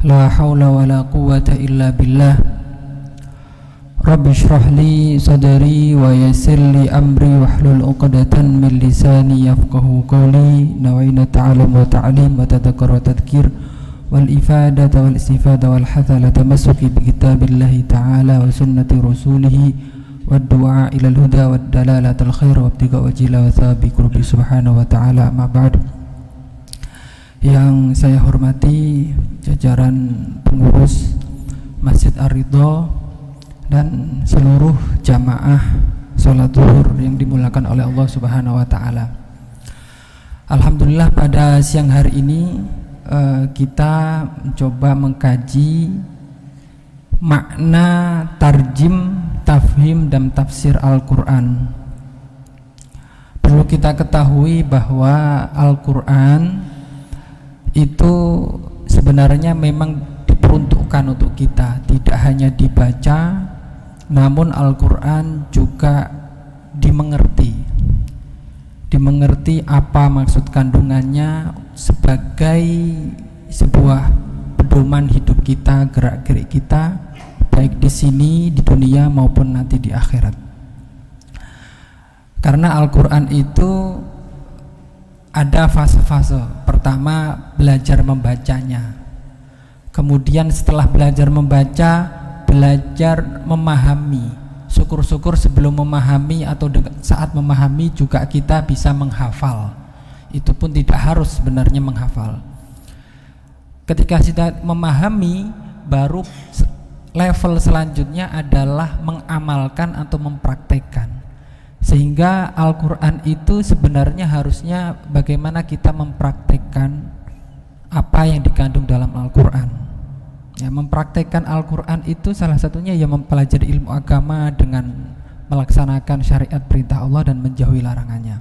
La haula wa la quwwata illa billah. Rabbi shrah li sadri wa yassir li amri wahlul 'uqdatan min lisani yafqahu qawli. Nawaitu ta'allum wa ta'lim wa tadhakkur wa tadhkir wal ifadata wal istifada wal hathala tamassuki bi kitabillahi ta'ala wa sunnati rasulih wad du'a ila al huda wad dalalatil khair wa ibtiga wajila wa thabi qurbi subhanahu wa ta'ala. Ma ba'd. Yang saya hormati jajaran pengurus Masjid Ar-Ridha dan seluruh jamaah sholat zuhur yang dimulakan oleh Allah Subhanahu wa ta'ala. Alhamdulillah pada siang hari ini kita mencoba mengkaji makna tarjim, tafhim dan tafsir Al-Quran. Perlu kita ketahui bahwa Al-Quran itu sebenarnya memang diperuntukkan untuk kita, tidak hanya dibaca, namun Al-Quran juga dimengerti apa maksud kandungannya sebagai sebuah pedoman hidup kita, gerak-gerik kita, baik di sini, di dunia maupun nanti di akhirat. Karena Al-Quran itu ada fase-fase. Pertama, belajar membacanya. Kemudian setelah belajar membaca, belajar memahami. Syukur-syukur sebelum memahami atau saat memahami juga kita bisa menghafal. Itu pun tidak harus sebenarnya menghafal. Ketika kita memahami, baru level selanjutnya adalah mengamalkan atau mempraktekkan. Sehingga Al-Quran itu sebenarnya harusnya bagaimana kita mempraktekkan apa yang dikandung dalam Al-Quran. Ya, mempraktekkan Al-Quran itu salah satunya ya mempelajari ilmu agama dengan melaksanakan syariat perintah Allah dan menjauhi larangannya.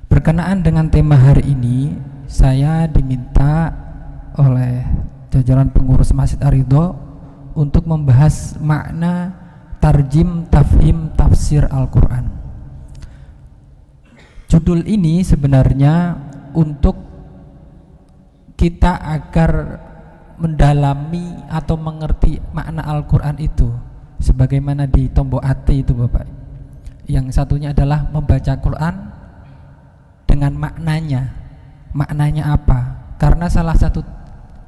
Berkenaan dengan tema hari ini, saya diminta oleh jajaran pengurus Masjid Ar-Ridha untuk membahas makna tarjim, tafhim, tafsir Al-Quran. Judul ini sebenarnya untuk kita agar mendalami atau mengerti makna Al-Quran itu, sebagaimana di tombok hati itu Bapak. Yang satunya adalah membaca Quran dengan maknanya. Maknanya apa? Karena salah satu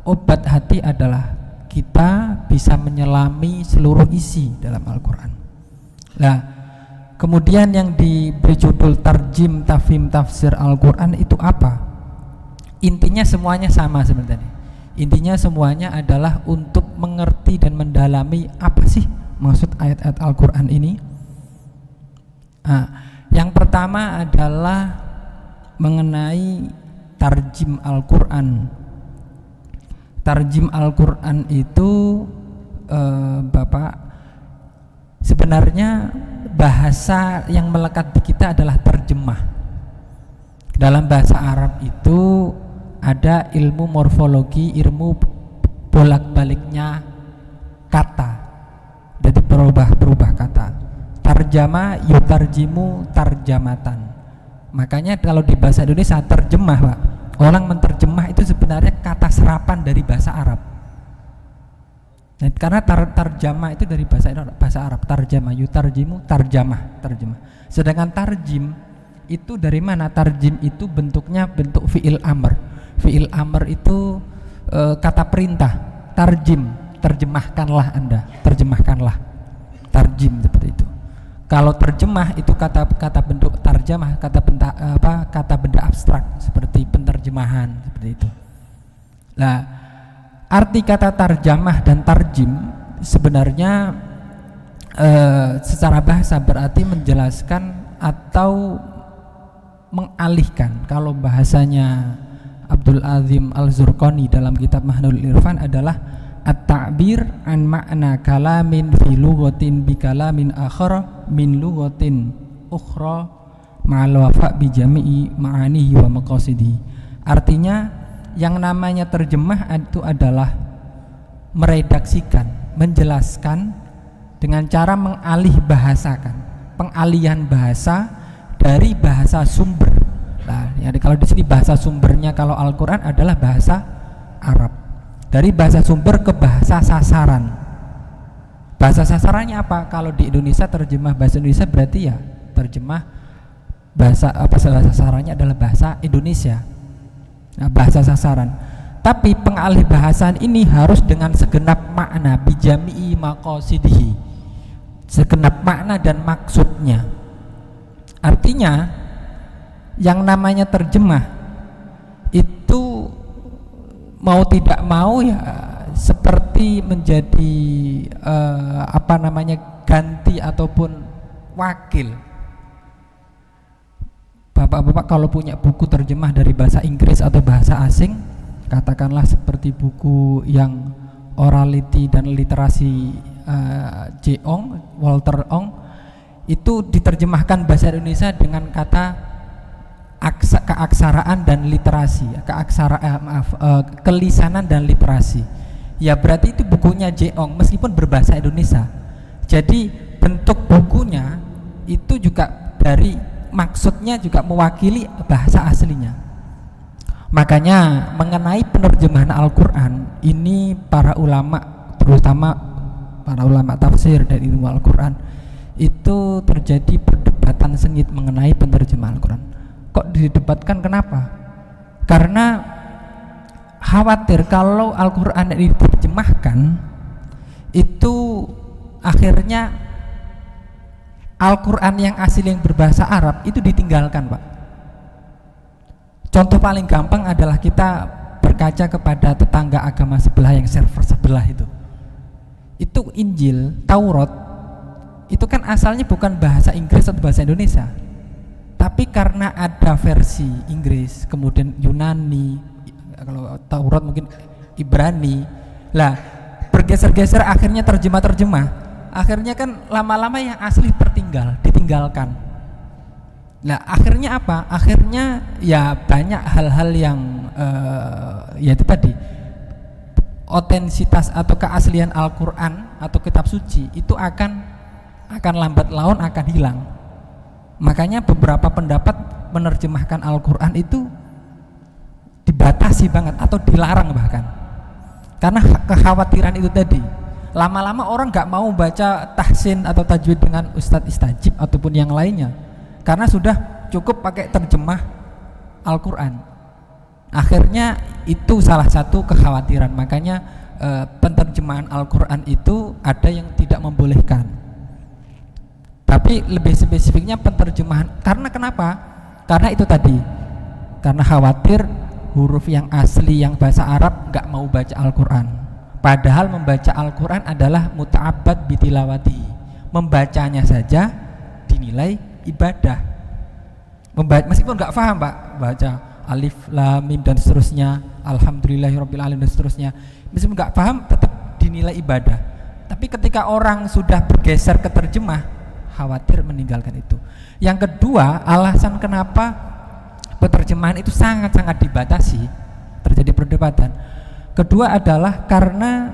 obat hati adalah kita bisa menyelami seluruh isi dalam Al-Quran. Nah, kemudian yang diberi judul tarjim, tafhim, tafsir Al-Quran itu apa? Intinya semuanya sama sebenarnya. Intinya semuanya adalah untuk mengerti dan mendalami apa sih maksud ayat-ayat Al-Quran ini. Nah, yang pertama adalah mengenai tarjim Al-Quran. Tarjim Al-Quran itu Bapak, sebenarnya bahasa yang melekat di kita adalah terjemah. Dalam bahasa Arab itu ada ilmu morfologi, ilmu bolak-baliknya kata, jadi berubah kata. Tarjama yutarjimu tarjamatan. Makanya kalau di bahasa Indonesia terjemah Pak, orang menterjemah itu sebenarnya kata serapan dari bahasa Arab. Nah, karena tarjamah itu dari bahasa Arab, tarjamah, yutarjimu, terjemah. Sedangkan tarjim itu dari mana? Tarjim itu bentuknya bentuk fi'il amr. Fi'il amr itu kata perintah. Tarjim, terjemahkanlah Anda, terjemahkanlah. Tarjim seperti itu. Kalau terjemah itu kata bentuk tarjamah, kata benda abstrak seperti penterjemahan seperti itu. Nah, arti kata tarjamah dan tarjim sebenarnya secara bahasa berarti menjelaskan atau mengalihkan. Kalau bahasanya Abdul Azim Al-Zurqani dalam kitab Mahnul Irfan adalah at-ta'bir an ma'na kalamin fi lughatin bi kalamin akhar min lughatin ukhra ma'al wafa' bi jami'i ma'anihi wa maqasidi. Artinya yang namanya terjemah itu adalah meredaksikan, menjelaskan dengan cara mengalih bahasakan, pengalihan bahasa dari bahasa sumber. Nah, ya, kalau di sini bahasa sumbernya kalau Al-Quran adalah bahasa Arab. dari bahasa sumber ke bahasa sasaran. Bahasa sasarannya apa? Kalau di Indonesia terjemah bahasa Indonesia berarti ya terjemah bahasa sasarannya adalah bahasa Indonesia. Nah, bahasa sasaran. Tapi pengalih bahasan ini harus dengan segenap makna, bijami'i maqasidihi, segenap makna dan maksudnya. Artinya yang namanya terjemah itu mau tidak mau ya seperti menjadi ganti ataupun wakil. Bapak-bapak kalau punya buku terjemah dari bahasa Inggris atau bahasa asing, katakanlah seperti buku yang orality dan literasi Walter Ong, itu diterjemahkan bahasa Indonesia dengan kata keaksaraan dan literasi, kelisanan dan literasi. Ya berarti itu bukunya Jeong meskipun berbahasa Indonesia. Jadi bentuk bukunya itu juga dari maksudnya juga mewakili bahasa aslinya. Makanya mengenai penerjemahan Al-Quran ini para ulama, terutama para ulama tafsir dan ilmu Al-Quran, itu terjadi perdebatan sengit mengenai penerjemahan Al-Quran. Kok didebatkan, kenapa? Karena khawatir kalau Al-Quran ini diterjemahkan itu akhirnya Al-Quran yang asli yang berbahasa Arab itu ditinggalkan, Pak. Contoh paling gampang adalah kita berkaca kepada tetangga agama sebelah yang server sebelah itu. Itu Injil, Taurat, itu kan asalnya bukan bahasa Inggris atau bahasa Indonesia, tapi karena ada versi Inggris, kemudian Yunani, kalau Taurat mungkin Ibrani, lah bergeser-geser akhirnya terjemah-terjemah. Akhirnya kan lama-lama yang asli ditinggalkan. Nah akhirnya apa? Akhirnya ya banyak hal-hal yang ya itu tadi, otensitas atau keaslian Al-Quran atau kitab suci itu akan lambat laun akan hilang. Makanya beberapa pendapat menerjemahkan Al-Quran itu dibatasi banget atau dilarang bahkan, karena kekhawatiran itu tadi. Lama-lama orang nggak mau baca tahsin atau tajwid dengan ustadz istajib ataupun yang lainnya, karena sudah cukup pakai terjemah Al-Quran. Akhirnya itu salah satu kekhawatiran. Makanya penerjemahan Al-Quran itu ada yang tidak membolehkan, tapi lebih spesifiknya penerjemahan. Karena kenapa? Karena itu tadi, karena khawatir huruf yang asli yang bahasa Arab nggak mau baca Al-Quran. Padahal membaca Al-Quran adalah muta'abbad bitilawati, membacanya saja dinilai ibadah. Meskipun nggak paham, Pak, baca alif lam mim dan seterusnya, alhamdulillahirabbil alamin dan seterusnya, meskipun nggak paham tetap dinilai ibadah. Tapi ketika orang sudah bergeser ke terjemah, khawatir meninggalkan itu. Yang kedua, alasan kenapa penerjemahan itu sangat-sangat dibatasi, terjadi perdebatan. Kedua adalah karena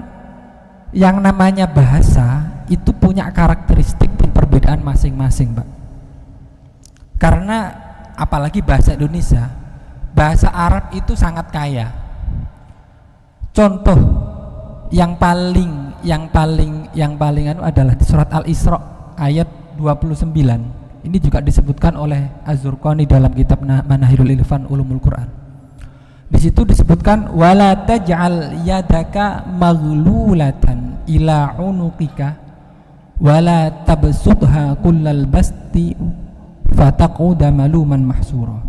yang namanya bahasa itu punya karakteristik dan perbedaan masing-masing, Pak. Karena apalagi bahasa Indonesia, bahasa Arab itu sangat kaya. Contoh yang paling adalah di surat Al-Isra ayat 29. Ini juga disebutkan oleh Az-Zurqani dalam kitab Manahilul Ilfan Ulumul Quran. Di situ disebutkan wala taj'al yadaka maghlulatan ila unuqika wala tabsutha kullal basti fataquda maluman mahsura.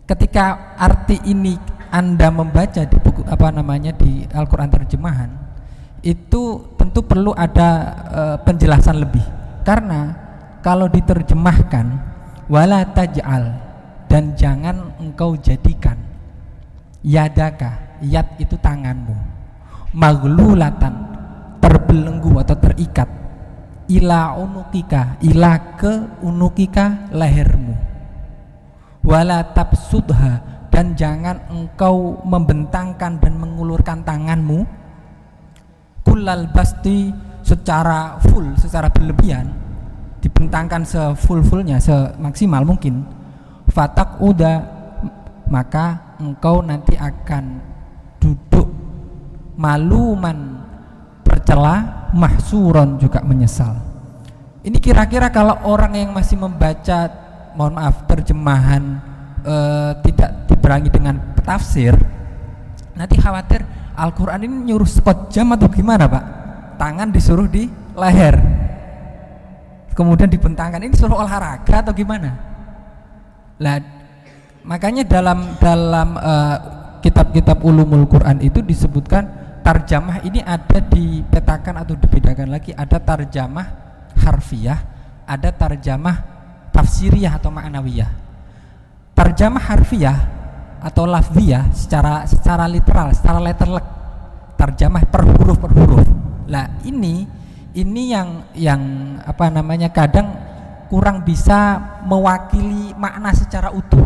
Ketika arti ini Anda membaca di buku di Al-Qur'an terjemahan, itu tentu perlu ada penjelasan lebih. Karena kalau diterjemahkan wala taj'al, dan jangan engkau jadikan yadaka, yad itu tanganmu, maghlulatan, terbelenggu atau terikat, ila unukika, ila ke unukika, lehermu, wala tabsudha, dan jangan engkau membentangkan dan mengulurkan tanganmu, kullal basti, secara full, secara berlebihan, dibentangkan sefull-fullnya, semaksimal mungkin, fatak uda, maka engkau nanti akan duduk maluman bercela, mahsuron juga menyesal. Ini kira-kira kalau orang yang masih membaca, mohon maaf, terjemahan tidak diberangi dengan tafsir, nanti khawatir Al-Quran ini nyuruh skot jam atau gimana Pak? Tangan disuruh di leher, kemudian dibentangkan, ini suruh olahraga atau gimana? Lah, makanya dalam kitab-kitab ulumul Quran itu disebutkan tarjamah ini ada dipetakan atau dibedakan lagi, ada tarjamah harfiah, ada tarjamah tafsiriyah atau ma'nawiyah. Tarjamah harfiah atau lafziyah secara literal, secara letterlek, tarjamah per huruf. Lah ini yang apa namanya kadang kurang bisa mewakili makna secara utuh.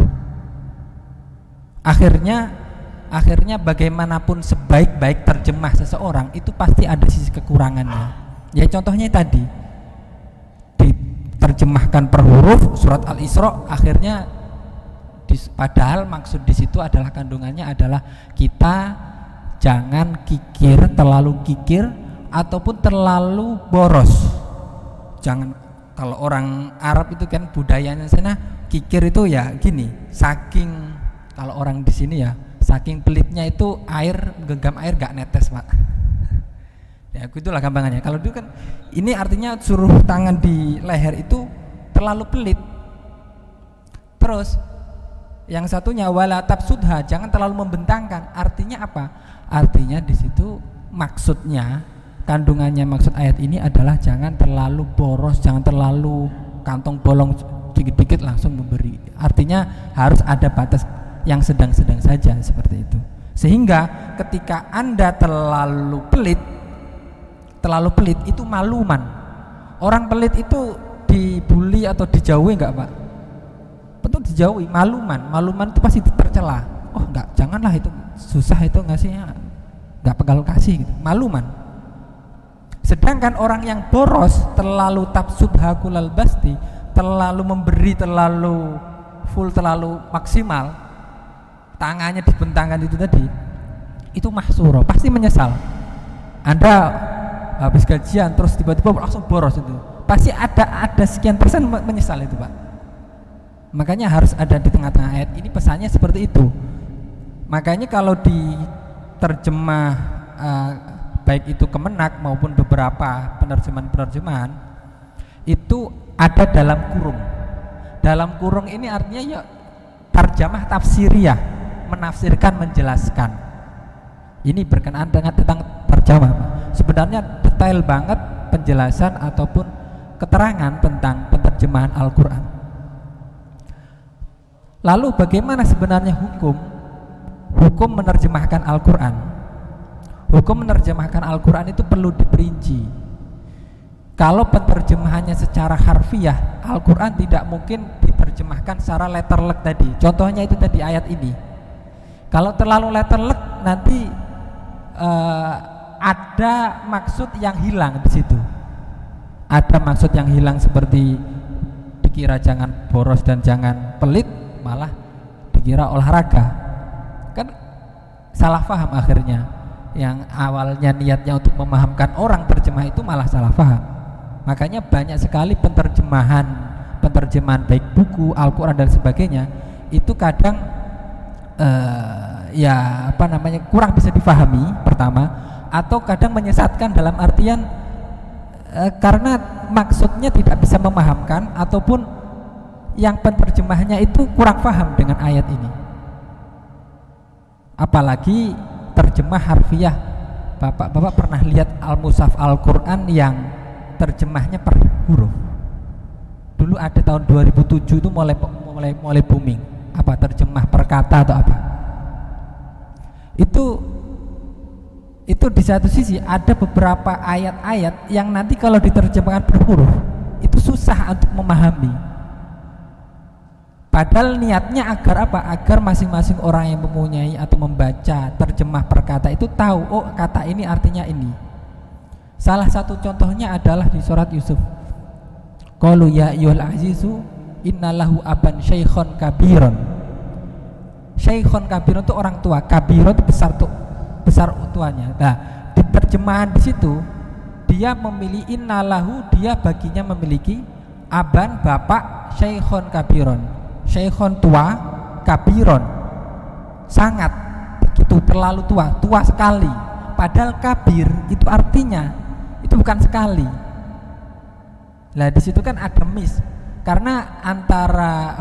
Akhirnya bagaimanapun sebaik-baik terjemah seseorang itu pasti ada sisi kekurangannya. Ya contohnya tadi diterjemahkan per huruf surat Al-Isra, akhirnya padahal maksud di situ adalah kandungannya adalah kita jangan terlalu kikir ataupun terlalu boros. Jangan, kalau orang Arab itu kan budayanya sana kikir itu ya gini, saking kalau orang di sini ya saking pelitnya itu genggam air gak netes Pak. Ya itulah gampangannya. Kalau itu kan ini artinya suruh tangan di leher itu terlalu pelit. Terus yang satunya wala tabsudha, jangan terlalu membentangkan. Artinya apa? Artinya di situ maksudnya, kandungannya maksud ayat ini adalah jangan terlalu boros, jangan terlalu kantong bolong dikit-dikit langsung memberi. Artinya harus ada batas yang sedang-sedang saja seperti itu. Sehingga ketika Anda terlalu pelit itu maluman. Orang pelit itu dibully atau dijauhi enggak Pak? Betul, dijauhi. Maluman itu pasti tercela. Oh enggak, janganlah, itu susah itu ngasihnya, enggak bakal kasih gitu. Maluman. Sedangkan orang yang boros, terlalu tabsudhakulal basti, terlalu memberi, terlalu full, terlalu maksimal, tangannya dibentangkan itu tadi, itu mahsuro, pasti menyesal. Anda habis gajian terus tiba-tiba langsung boros itu, pasti ada sekian persen menyesal itu Pak. Makanya harus ada di tengah-tengah ayat ini, pesannya seperti itu. Makanya kalau di terjemah baik itu Kemenak maupun beberapa penerjemahan itu ada dalam kurung. Dalam kurung ini artinya ya tarjamah tafsiriyah, menafsirkan, menjelaskan. Ini berkenaan dengan tentang terjemah Pak. Sebenarnya detail banget penjelasan ataupun keterangan tentang penerjemahan Al-Quran. Lalu bagaimana sebenarnya hukum menerjemahkan Al-Quran? Hukum menerjemahkan Al-Quran itu perlu diperinci. Kalau penerjemahannya secara harfiah, Al-Quran tidak mungkin diterjemahkan secara letterlek tadi. Contohnya itu tadi ayat ini. Kalau terlalu letterlek nanti ada maksud yang hilang di situ. Ada maksud yang hilang seperti dikira jangan boros dan jangan pelit, malah dikira olahraga. Kan salah paham akhirnya. Yang awalnya niatnya untuk memahamkan orang, terjemah itu malah salah paham. Makanya banyak sekali penerjemahan baik buku, Al-Quran dan sebagainya itu kadang kurang bisa difahami pertama, atau kadang menyesatkan dalam artian karena maksudnya tidak bisa memahamkan ataupun yang penerjemahnya itu kurang paham dengan ayat ini. Apalagi terjemah harfiah. Bapak pernah lihat Al-Mushaf Al-Quran yang terjemahnya per huruf? Dulu ada tahun 2007 itu mulai booming. Apa terjemah per kata atau apa? Itu di satu sisi ada beberapa ayat-ayat yang nanti kalau diterjemahkan per huruf itu susah untuk memahami. Padahal niatnya agar apa? Agar masing-masing orang yang mempunyai atau membaca terjemah per kata itu tahu, oh kata ini artinya ini. Salah satu contohnya adalah di surat Yusuf. Qalu ya ayyuhal azizu innalahu aban syaikhon kabiron. Syaikhon kabiron itu orang tua, kabiron itu besar tuh, besar utuhannya. Nah, di terjemahan di situ dia memilih innalahu, dia baginya memiliki aban, bapak, syekhon kabiron, syekhon tua, kabiron, sangat begitu, terlalu tua, tua sekali. Padahal kabir itu artinya itu bukan sekali. Nah di situ kan ada miss, karena antara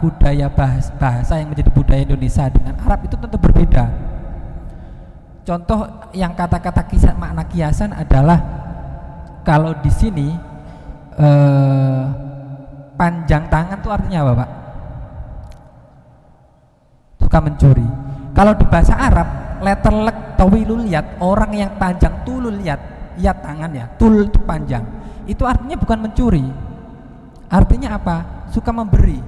budaya bahasa yang menjadi budaya Indonesia dengan Arab itu tentu berbeda. Contoh yang kata-kata kisah makna kiasan adalah kalau di sini panjang tangan itu artinya apa, Pak? Suka mencuri. Kalau di bahasa Arab letter lek tawilul liat, orang yang panjang tulul liat tangan ya, tul itu panjang, itu artinya bukan mencuri, artinya apa? Suka memberi.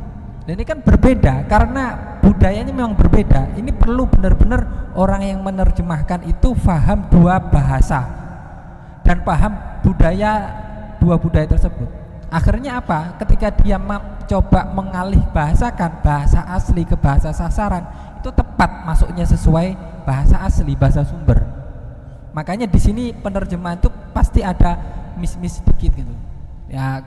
Dan ini kan berbeda karena budayanya memang berbeda. Ini perlu benar-benar orang yang menerjemahkan itu paham dua bahasa dan paham dua budaya tersebut. Akhirnya apa? Ketika dia coba mengalih bahasakan bahasa asli ke bahasa sasaran, itu tepat masuknya sesuai bahasa asli, bahasa sumber. Makanya di sini penerjemahan itu pasti ada miss sedikit gitu. Ya,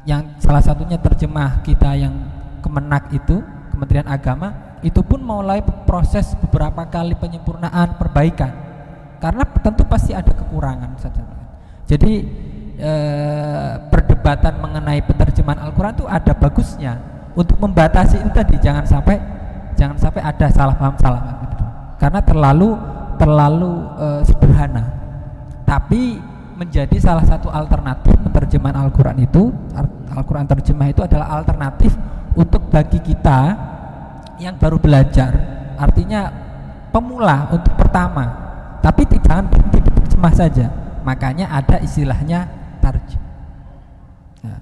yang salah satunya terjemah kita yang Kemenak itu, Kementerian Agama, itu pun mulai proses beberapa kali penyempurnaan, perbaikan. Karena tentu pasti ada kekurangan saja. Jadi perdebatan mengenai penerjemahan Al-Qur'an itu ada bagusnya untuk membatasi itu tadi, jangan sampai ada salah paham gitu. Karena terlalu sederhana. Tapi menjadi salah satu alternatif penerjemahan Al-Qur'an itu, Al-Qur'an terjemah itu adalah alternatif untuk bagi kita yang baru belajar, artinya pemula untuk pertama. Tapi jangan berhenti terjemah saja. Makanya ada istilahnya tarjim. Nah,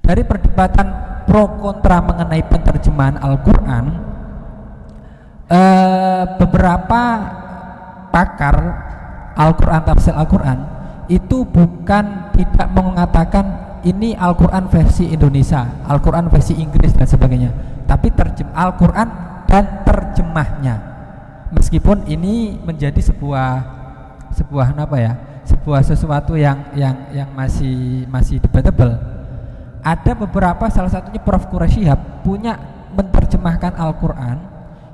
dari perdebatan pro kontra mengenai penerjemahan Al-Qur'an, beberapa pakar Al-Qur'an, tafsir Al-Qur'an itu bukan tidak mengatakan ini Al-Qur'an versi Indonesia, Al-Qur'an versi Inggris dan sebagainya, tapi Al-Qur'an dan terjemahnya. Meskipun ini menjadi sebuah sesuatu yang masih debatable. Ada beberapa, salah satunya Prof. Quraisyhab punya menerjemahkan Al-Qur'an,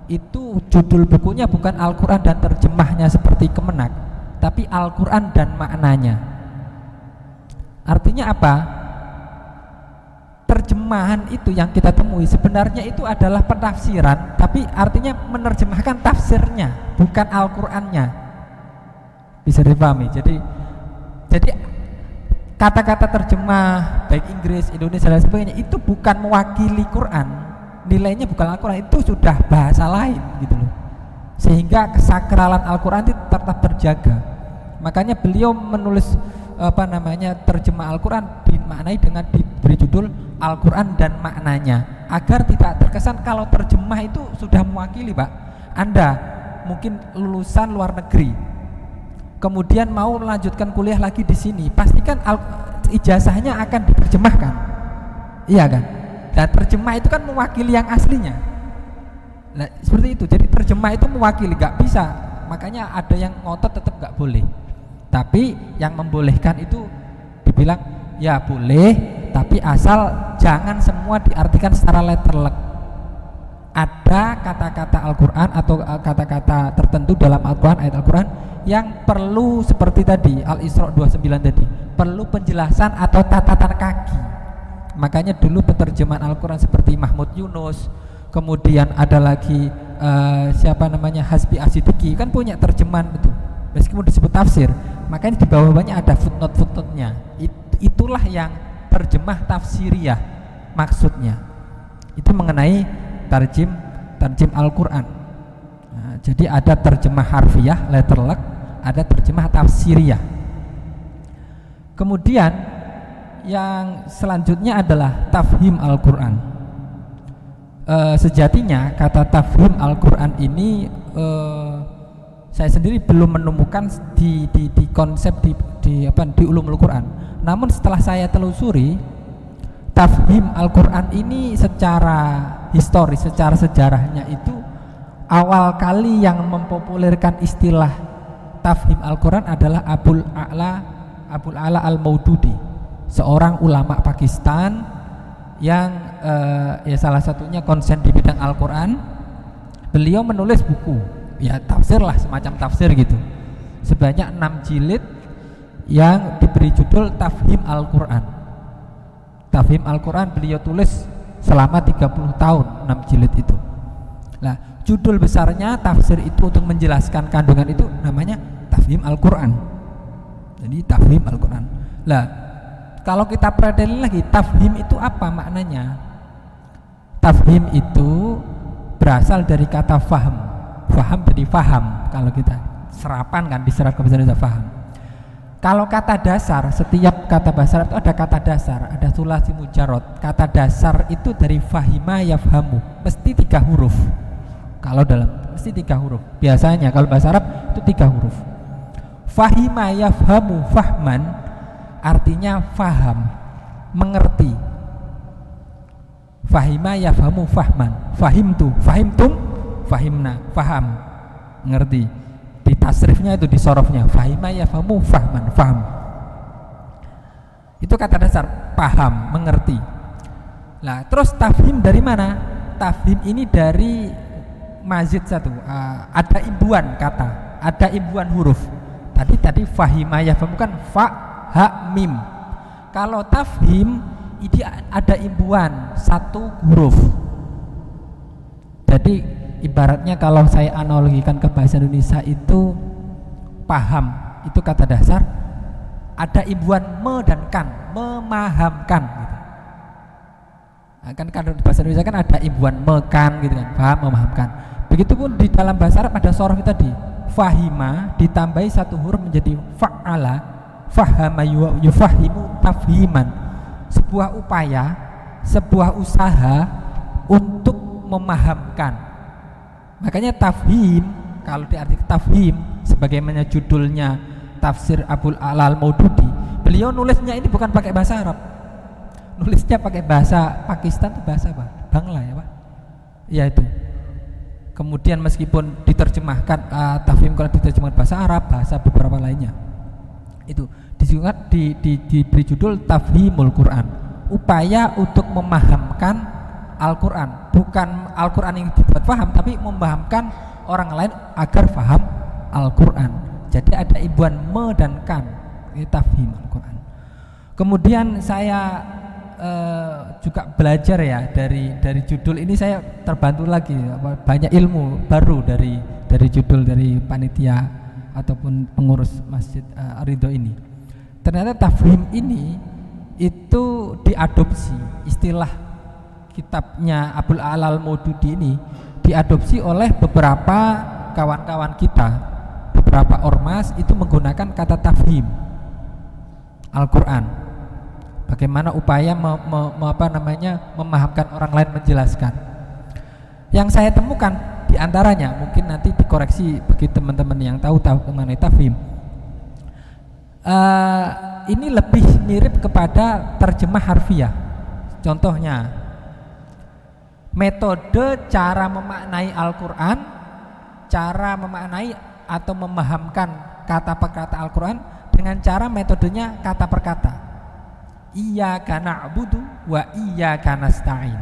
itu judul bukunya bukan Al-Qur'an dan terjemahnya seperti Kemenak, tapi Al-Qur'an dan maknanya. Artinya apa? Terjemahan itu yang kita temui sebenarnya itu adalah penafsiran, tapi artinya menerjemahkan tafsirnya, bukan Al-Qur'annya. Bisa dipahami. Jadi kata-kata terjemah baik Inggris, Indonesia dan sebagainya itu bukan mewakili Quran. Nilainya bukan Al-Qur'an, itu sudah bahasa lain gitu loh. Sehingga kesakralan Al-Qur'an itu tetap terjaga. Makanya beliau menulis terjemah Al-Qur'an dimaknai dengan diberi judul Al-Qur'an dan maknanya, agar tidak terkesan kalau terjemah itu sudah mewakili, Pak. Anda mungkin lulusan luar negeri, kemudian mau melanjutkan kuliah lagi di sini, pastikan ijazahnya akan diterjemahkan, iya kan? Dan terjemah itu kan mewakili yang aslinya. Nah, seperti itu. Jadi terjemah itu mewakili, nggak bisa. Makanya ada yang ngotot tetap nggak boleh. Tapi yang membolehkan itu dibilang ya boleh, tapi asal jangan semua diartikan secara letterlek. Ada kata-kata Al-Qur'an atau kata-kata tertentu dalam Al-Qur'an, ayat Al-Qur'an yang perlu seperti tadi Al-Isra 29 tadi, perlu penjelasan atau catatan kaki. Makanya dulu penerjemahan Al-Qur'an seperti Mahmud Yunus, kemudian ada lagi Hasbi Asidiki kan punya terjemahan itu, meskipun disebut tafsir. Makanya di bawahnya ada footnote-footnote-nya. Itulah yang terjemah tafsiriyah maksudnya. Itu mengenai tarjim Al-Qur'an. Nah, jadi ada terjemah harfiah letterlek, ada terjemah tafsiriyah. Kemudian yang selanjutnya adalah tafhim Al-Qur'an. Sejatinya kata tafhim Al-Qur'an ini saya sendiri belum menemukan di konsep di ulumul Qur'an. Namun setelah saya telusuri, tafhim Al-Qur'an ini secara historis, secara sejarahnya itu awal kali yang mempopulerkan istilah tafhim Al-Quran adalah Abul A'la Al-Maududi, seorang ulama Pakistan yang ya salah satunya konsen di bidang Al-Quran. Beliau menulis buku, ya tafsir lah, semacam tafsir gitu, sebanyak 6 jilid yang diberi judul Tafhim Al-Quran. Tafhim Al-Quran beliau tulis selama 30 tahun, 6 jilid itu. Nah, judul besarnya tafsir itu untuk menjelaskan kandungan itu namanya Tafhim Al-Quran. Jadi Tafhim Al-Quran. Nah, kalau kita perhatikan lagi, tafhim itu apa maknanya? Tafhim itu berasal dari kata faham. Faham jadi faham. Kalau kita serapan kan, diserap ke bahasa Indonesia faham. Kalau kata dasar, setiap kata bahasa Arab itu ada kata dasar, ada sulasi mujarrad. Kata dasar itu dari fahima yafhamu, mesti 3 huruf. Kalau dalam mesti 3 huruf. Biasanya kalau bahasa Arab itu 3 huruf. Fahima yafhamu fahman artinya faham, mengerti. Fahima yafhamu fahman, fahimtu, fahimtum, fahimna, faham, mengerti. Di tasrifnya itu, di sorofnya fahima yafhamu fahman, faham. Itu kata dasar, paham, mengerti. Nah, terus tafhim dari mana? Tafhim ini dari mazid satu, ada imbuhan kata, ada imbuhan huruf. Tadi fahima yafhamu kan fa, ha, mim. Kalau tafhim ini ada imbuhan 1 huruf. Jadi ibaratnya kalau saya analogikan ke bahasa Indonesia itu paham, itu kata dasar, ada imbuhan me dan kan, memahamkan gitu. Nah, kan kalau di bahasa Indonesia kan ada imbuhan me kan gitu kan, paham, memahamkan. Begitupun di dalam bahasa Arab ada sorof tadi, fahima ditambahi 1 huruf menjadi fa'ala, fahama yufahimu tafhiman, sebuah upaya, sebuah usaha untuk memahamkan. Makanya tafhim, kalau diartikan tafhim sebagaimana judulnya tafsir Abul A'la Al-Maududi, beliau nulisnya ini bukan pakai bahasa Arab, nulisnya pakai bahasa Pakistan, itu bahasa apa? Bangla ya Pak? Ya itu. Kemudian meskipun diterjemahkan tafhim kalau diterjemahkan bahasa Arab, bahasa beberapa lainnya, itu diberi judul Tafhimul Quran, upaya untuk memahamkan Al-Quran, bukan Al-Quran yang dibuat paham, tapi memahamkan orang lain agar paham Al-Quran. Jadi ada imbuhan me dan kan, ini tafhim Al-Quran. Kemudian saya juga belajar ya dari judul ini, saya terbantu lagi banyak ilmu baru dari judul dari panitia ataupun pengurus Masjid Ridho ini. Ternyata tafhim ini itu diadopsi, istilah kitabnya Abul A'la Al-Maududi ini diadopsi oleh beberapa kawan-kawan kita, beberapa ormas itu menggunakan kata tafhim Al-Quran. Bagaimana upaya memahamkan orang lain, menjelaskan. Yang saya temukan diantaranya, mungkin nanti dikoreksi bagi teman-teman yang tahu mengenai tafhim, ini lebih mirip kepada terjemah harfiah. Contohnya, metode cara memaknai Al-Quran, cara memaknai atau memahamkan kata per kata Al-Quran dengan cara metodenya kata per kata. Iyyaka na'budu wa iyyaka nasta'in.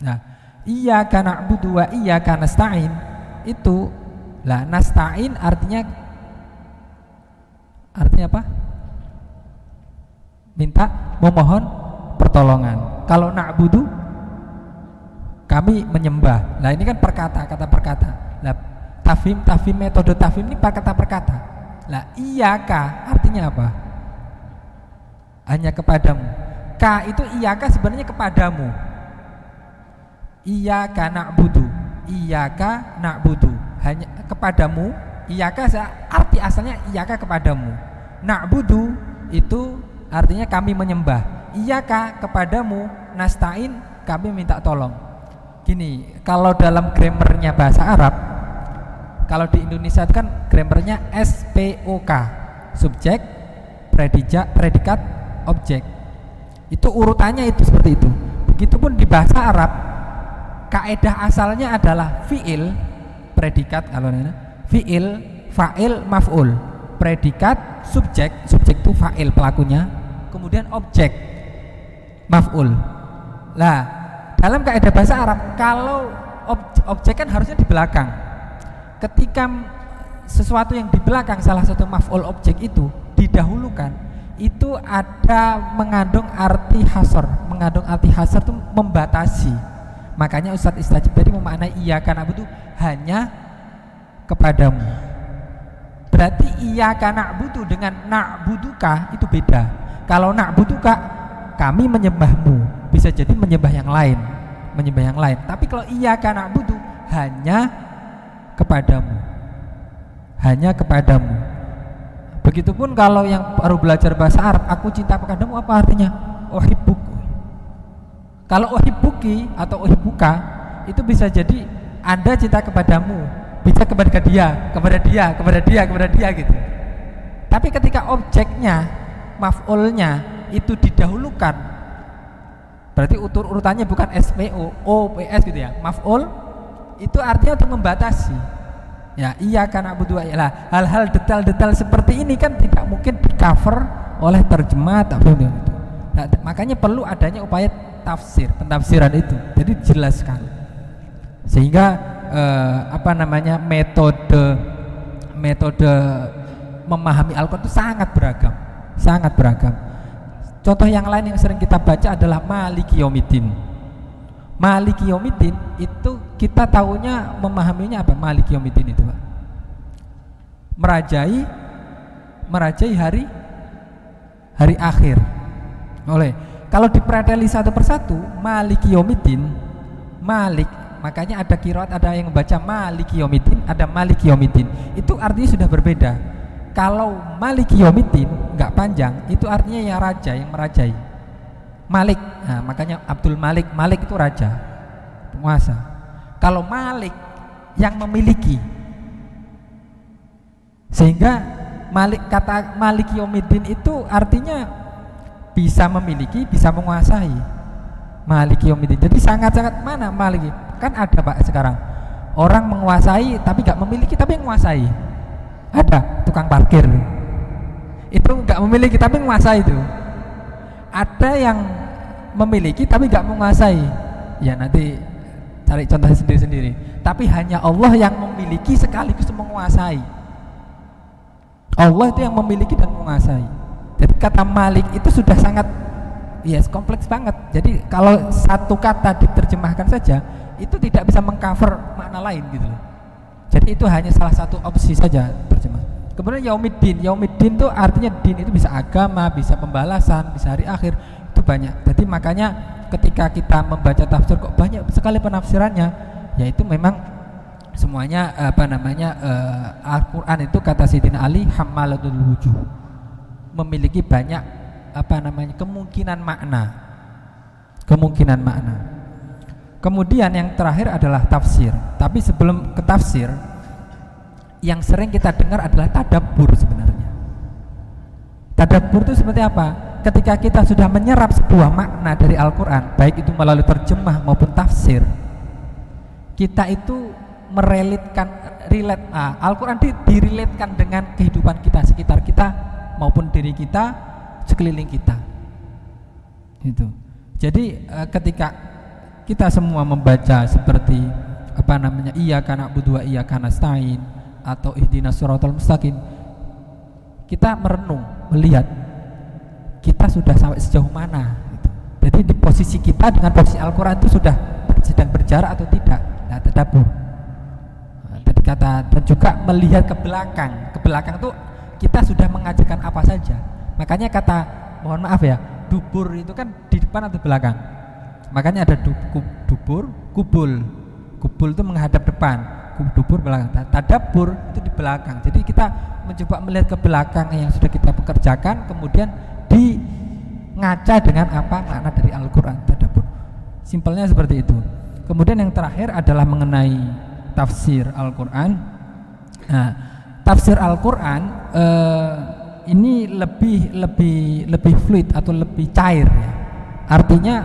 Nah, iyyaka na'budu wa iyyaka nasta'in itu lah, nasta'in artinya apa? Minta, memohon pertolongan. Kalau na'budu, kami menyembah. Nah, ini kan perkata, kata perkata. Nah, tafhim metode tafhim ini perkata perkata. Lah, iyyaka artinya apa? Hanya kepadamu. Ka itu iyyaka sebenarnya kepadamu. Iyyaka na'budu, iyyaka na'budu, hanya kepadamu. Iyyaka arti asalnya iyyaka kepadamu. Na'budu itu artinya kami menyembah. Iyyaka kepadamu, nasta'in kami minta tolong. Gini, kalau dalam grammarnya bahasa Arab, kalau di Indonesia itu kan grammarnya SPOK, subjek, predikat, objek. Itu urutannya itu seperti itu. Begitupun di bahasa Arab, Kaidah asalnya adalah fiil, predikat kalau ini fiil, fa'il, maf'ul. Predikat, subjek itu fa'il pelakunya, kemudian objek maf'ul. Lah, dalam kaidah bahasa Arab kalau objek kan harusnya di belakang. Ketika sesuatu yang di belakang salah satu maf'ul objek itu didahulukan, itu ada mengandung arti hasr. Mengandung arti hasr itu membatasi. Makanya Ustadz Istajib tadi memaknai iyyaka na'budu hanya kepadamu. Berarti iyyaka na'budu dengan na'buduka itu beda. Kalau na'buduka kami menyembahmu, bisa jadi menyembah yang lain, Tapi kalau iyyaka na'budu hanya kepadamu. Hanya kepadamu. Begitupun kalau yang baru belajar bahasa Arab, aku cinta kepadamu, apa artinya? Uhibbuka. Kalau uhibbuki atau uhibbuka itu bisa jadi Anda cinta kepadamu, bisa kepada dia gitu. Tapi ketika objeknya, maf'ulnya itu didahulukan, berarti urutannya bukan SPO, OPS gitu ya. Maf'ul itu artinya untuk membatasi. Ya, iyyaka na'budu wa iyyaka. Hal-hal detail-detail seperti ini kan tidak mungkin di-cover oleh terjemah atau gitu. Nah, makanya perlu adanya upaya pentafsiran itu. Jadi dijelaskan. Sehingga metode memahami Al-Qur'an itu sangat beragam. Contoh yang lain yang sering kita baca adalah Maliki Yaumiddin. Maliki Yaumiddin itu kita tahunya memahaminya apa? Maliki Yaumiddin itu, Pak. Merajai hari akhir. Kalau dipreteli satu persatu, Maliki Yaumiddin, Malik, makanya ada qiraat, ada yang membaca Maliki Yaumiddin, ada Maliki Yaumiddin. Itu artinya sudah berbeda. Kalau Maliki Yaumiddin enggak panjang, itu artinya yang raja, yang merajai. Malik, nah, makanya Abdul Malik, Malik itu raja, penguasa. Kalau Malik yang memiliki, sehingga kata Maliki Yaumiddin itu artinya bisa memiliki, bisa menguasai. Maliki Yaumiddin. Jadi sangat-sangat mana Maliki? Kan ada Pak sekarang orang menguasai tapi gak memiliki tapi menguasai. Ada tukang parkir. Itu gak memiliki tapi menguasai itu. Ada yang memiliki tapi gak menguasai. Ya nanti cari contoh sendiri-sendiri. Tapi hanya Allah yang memiliki sekaligus menguasai. Allah itu yang memiliki dan menguasai. Jadi kata Malik itu sudah sangat kompleks banget. Jadi kalau satu kata diterjemahkan saja itu tidak bisa mengcover makna lain gitu loh. Jadi itu hanya salah satu opsi saja terjemah. Kemudian Yaumiddin itu artinya din itu bisa agama, bisa pembalasan, bisa hari akhir, itu banyak. Jadi makanya ketika kita membaca tafsir kok banyak sekali penafsirannya, yaitu memang semuanya Al-Qur'an itu kata Sayyidina Ali hammalatul wujuh, memiliki banyak kemungkinan makna. Kemudian yang terakhir adalah tafsir. Tapi sebelum ke tafsir, yang sering kita dengar adalah tadabbur sebenarnya. Tadabbur itu seperti apa? Ketika kita sudah menyerap sebuah makna dari Al-Qur'an, baik itu melalui terjemah maupun tafsir, kita itu Al-Qur'an direlatekan dengan kehidupan kita, sekitar kita maupun diri kita, sekeliling kita. Itu. Jadi ketika kita semua membaca seperti iyyaka na'budu wa iyyaka nasta'in atau ihdinas siratal mustaqim, kita merenung, melihat kita sudah sampai sejauh mana gitu. Jadi di posisi kita dengan posisi Al-Qur'an itu sudah sedang berjarak atau tidak. Nah, tadabbur. Tadi kata, dan juga melihat ke belakang. Ke belakang itu kita sudah mengajarkan apa saja. Makanya kata, mohon maaf ya, dubur itu kan di depan atau belakang. Makanya ada dubur, kubul. Kubul itu menghadap depan, dubur belakang. Tadabbur itu di belakang. Jadi kita mencoba melihat ke belakang yang sudah kita pekerjakan, kemudian di ngaca dengan apa makna dari Al-Qur'an. Tadabbur. Simpelnya seperti itu. Kemudian yang terakhir adalah mengenai tafsir Al-Qur'an. Nah, tafsir Al-Qur'an ini lebih fluid atau lebih cair ya. Artinya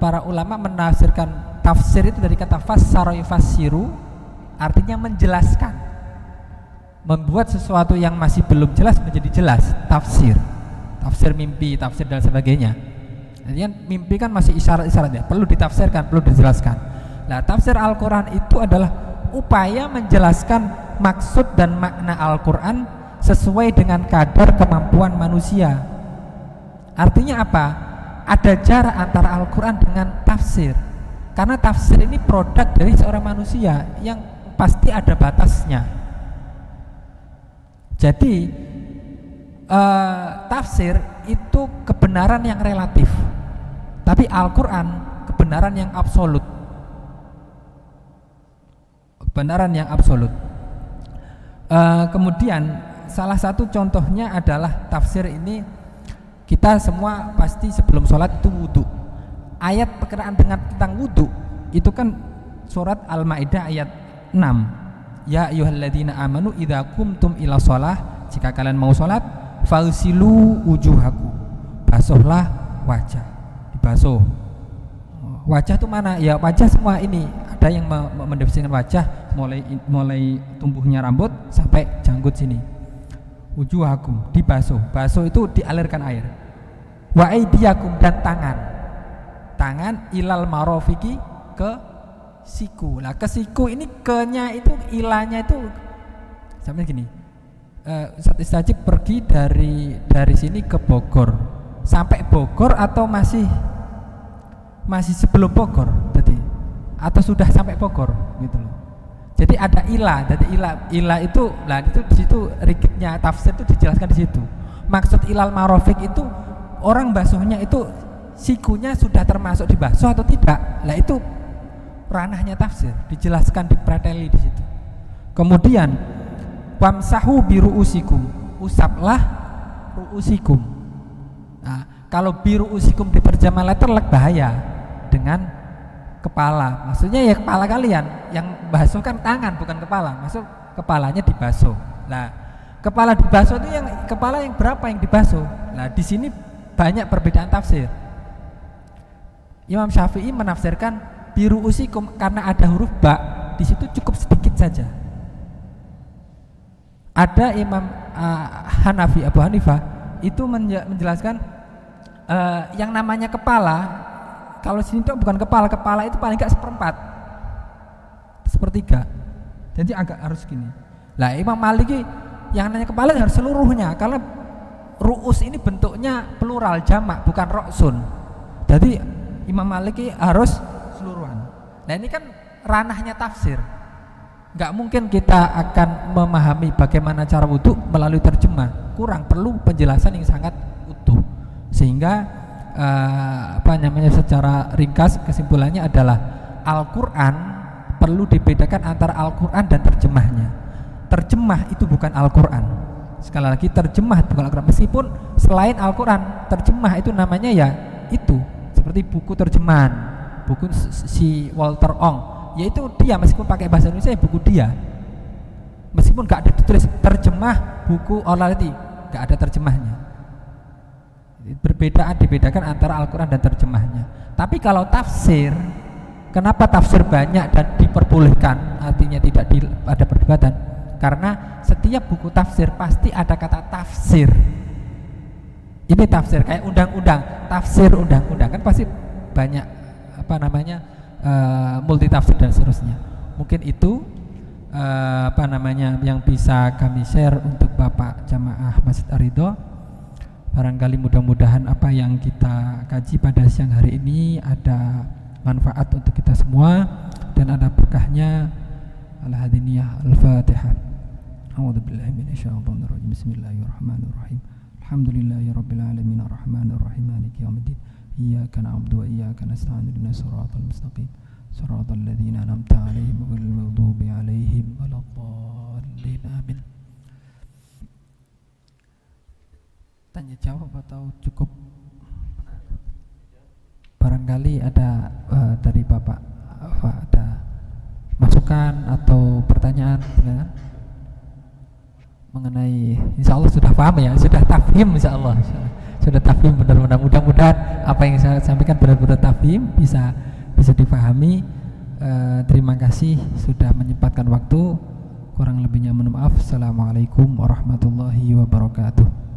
para ulama menafsirkan tafsir itu dari kata fassara yufassiru, artinya menjelaskan, membuat sesuatu yang masih belum jelas menjadi jelas. Tafsir mimpi, tafsir dan sebagainya. Jadi kan mimpi kan masih isyarat-isyarat ya, perlu ditafsirkan, perlu dijelaskan. Nah, tafsir Al-Quran itu adalah upaya menjelaskan maksud dan makna Al-Quran sesuai dengan kadar kemampuan manusia. Artinya apa? Ada jarak antara Al-Quran dengan tafsir, karena tafsir ini produk dari seorang manusia yang pasti ada batasnya. Jadi tafsir itu kebenaran yang relatif, tapi Al-Quran kebenaran yang absolut. Kebenaran yang absolut. Kemudian salah satu contohnya adalah tafsir ini, kita semua pasti sebelum sholat itu wudhu. Ayat berkenaan dengan tentang wudhu itu kan surat Al-Maidah ayat 6. Ya ayyuhalladzina amanu idza qumtum ila shalah, jika kalian mau sholat, fagsilu wujuhakum, basuhlah wajah. Dibasuh wajah itu mana? Ya wajah semua ini. Ada yang mendefinisikan wajah mulai tumbuhnya rambut sampai janggut sini. Wujuhakum, dibasuh. Basuh itu dialirkan air. Wa aidiyakum, dan tangan ilal marofiki, ke siku. Lah ke siku ini, ke-nya itu, ilanya itu sampai gini. Ustaz Istajib pergi dari sini ke Bogor. Sampai Bogor atau masih sebelum Bogor tadi, atau sudah sampai Bogor gitu loh. Jadi ada ilah. Jadi ilah itu, lah itu di situ rikitnya tafsir itu dijelaskan di situ. Maksud ilal marofik itu orang basuhnya itu sikunya sudah termasuk dibasuh atau tidak. Lah itu ranahnya tafsir, dijelaskan, dipreteli di situ. Kemudian wamsahu biruusikum, usaplah ruusikum. Nah, kalau biruusikum diperjama letterlek bahaya dengan kepala. Maksudnya ya kepala kalian, yang basuh kan tangan bukan kepala. Maksud kepalanya dibasuh. Nah, kepala dibasuh itu yang kepala yang berapa yang dibasuh? Nah, di sini banyak perbedaan tafsir. Imam Syafi'i menafsirkan biruusikum karena ada huruf ba, di situ cukup sedikit saja. Ada Imam Hanafi, Abu Hanifah itu menjelaskan yang namanya kepala, kalau sini itu bukan kepala itu paling enggak sepertiga, jadi agak harus gini. Lah Imam Maliki yang namanya kepala harus seluruhnya, karena ru'us ini bentuknya plural jamak bukan roksun, jadi Imam Maliki harus seluruhan. Nah ini kan ranahnya tafsir. Nggak mungkin kita akan memahami bagaimana cara wudhu melalui terjemah, kurang, perlu penjelasan yang sangat utuh. Sehingga secara ringkas kesimpulannya adalah Al-Quran perlu dibedakan antara Al-Quran dan terjemahnya. Terjemah itu bukan Al-Quran. Sekali lagi, terjemah bukan Al-Quran. Meskipun selain Al-Quran, terjemah itu namanya ya itu, seperti buku terjemahan, buku si Walter Ong, yaitu dia, meskipun pakai bahasa Indonesia ya buku dia, meskipun gak ada ditulis terjemah buku Orlaliti, gak ada terjemahnya. Dibedakan antara Al-Quran dan terjemahnya. Tapi kalau tafsir, kenapa tafsir banyak dan diperbolehkan, artinya tidak ada perdebatan? Karena setiap buku tafsir pasti ada kata tafsir. Ini tafsir kayak undang-undang, tafsir undang-undang kan pasti banyak multi tafsir dan seterusnya. Mungkin itu yang bisa kami share untuk Bapak Jamaah Masjid Ar-Ridho. Barangkali mudah-mudahan apa yang kita kaji pada siang hari ini ada manfaat untuk kita semua dan ada berkahnya. Al-Hadiniyah Al-Fatihah. A'udzubillahi minasyaitonirrajim. Bismillahirrahmanirrahim. Alhamdulillahirabbil alamin arrahmanir rahim maliki yaumiddin. Iyyaka na'budu wa iyyaka nasta'in ihdinas siratal mustaqim. Siratal ladzina an'amta 'alaihim ghairil maghdubi 'alaihim waladdallin. Amin. Tanya jawab atau cukup? Barangkali ada dari Bapak ada masukan atau pertanyaan mengenai, insya Allah sudah paham ya, sudah tafhim, insya Allah sudah tafhim benar-benar. Mudah-mudahan apa yang saya sampaikan benar-benar tafhim, bisa dipahami. Terima kasih sudah menyempatkan waktu. Kurang lebihnya mohon maaf. Assalamualaikum warahmatullahi wabarakatuh.